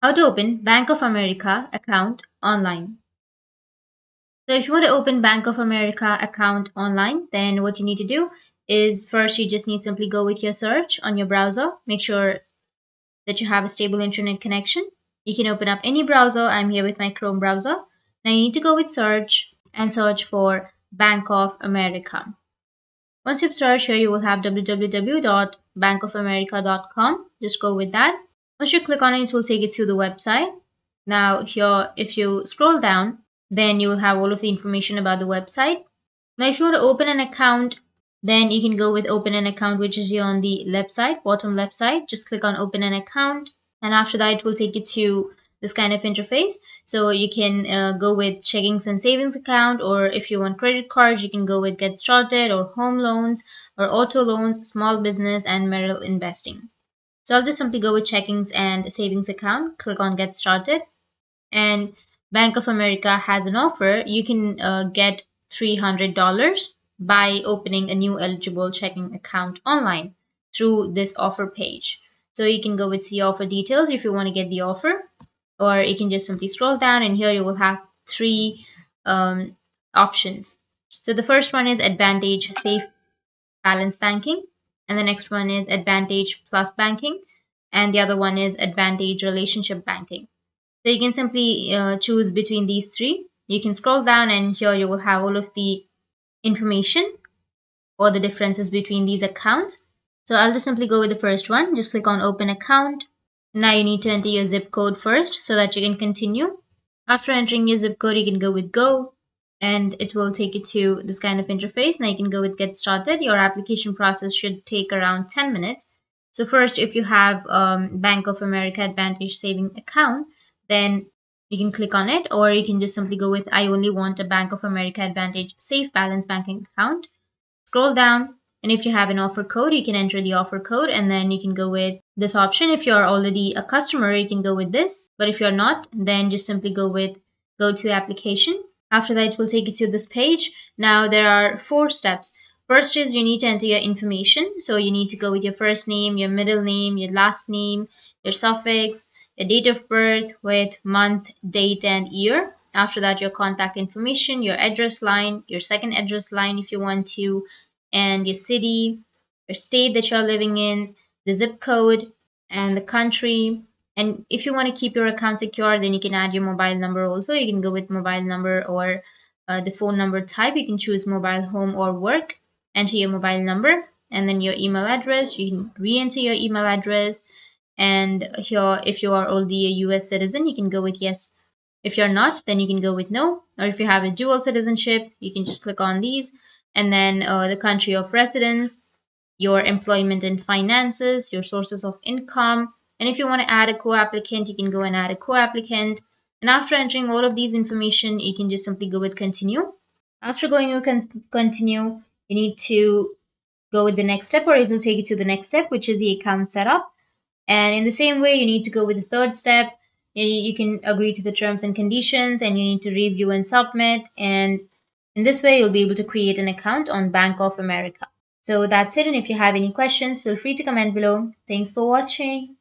How to open Bank of America account online. So if you want to open Bank of America account online, then what you need to do is first you just need simply go with your search on your browser. Make sure that you have a stable internet connection. You can open up any browser. I'm here with my Chrome browser. Now you need to go with search and search for Bank of America. Once you've searched here, you will have www.bankofamerica.com. Just go with that. Once you click on it, it will take you to the website. Now here, if you scroll down, then you will have all of the information about the website. Now if you want to open an account, then you can go with open an account, which is here on the left side, bottom left side. Just click on open an account, and after that it will take you to this kind of interface. So you can go with checkings and savings account, or if you want credit cards, you can go with get started, or home loans, or auto loans, small business, and marital investing. So I'll just simply go with checkings and savings account, click on get started, and Bank of America has an offer. You can get $300 by opening a new eligible checking account online through this offer page. So you can go with see offer details if you want to get the offer, or you can just simply scroll down, and here you will have three options. So the first one is Advantage Safe Balance Banking, and the next one is Advantage Plus Banking, and the other one is Advantage Relationship Banking. So you can simply choose between these three. You can scroll down, and here you will have all of the information or the differences between these accounts. So I'll just simply go with the first one. Just click on open account. Now you need to enter your zip code first so that you can continue. After entering your zip code, you can go with go, and it will take you to this kind of interface. Now you can go with get started. Your application process should take around 10 minutes. So first, if you have Bank of America Advantage saving account, then you can click on it, or you can just simply go with I only want a Bank of America Advantage safe balance banking account. Scroll down, and if you have an offer code, you can enter the offer code, and then you can go with this option. If you're already a customer, you can go with this, but if you're not, then just simply go with go to application. After that, it will take you to this page. Now there are four steps. First is you need to enter your information. So you need to go with your first name, your middle name, your last name, your suffix, your date of birth with month, date, and year. After that, your contact information, your address line, your second address line if you want to, and your city, your state that you're living in, the zip code, and the country. And if you want to keep your account secure, then you can add your mobile number also. You can go with mobile number, or the phone number type. You can choose mobile, home, or work. Enter your mobile number, and then your email address. You can re-enter your email address. And here, if you are already a US citizen, you can go with yes. If you're not, then you can go with no. Or if you have a dual citizenship, you can just click on these. And then the country of residence, your employment and finances, your sources of income. And if you want to add a co-applicant, you can go and add a co-applicant. And after entering all of these information, you can just simply go with continue. After going with continue, you need to go with the next step, or it will take you to the next step, which is the account setup. And in the same way, you need to go with the third step. You can agree to the terms and conditions, and you need to review and submit. And in this way, you'll be able to create an account on Bank of America. So that's it. And if you have any questions, feel free to comment below. Thanks for watching.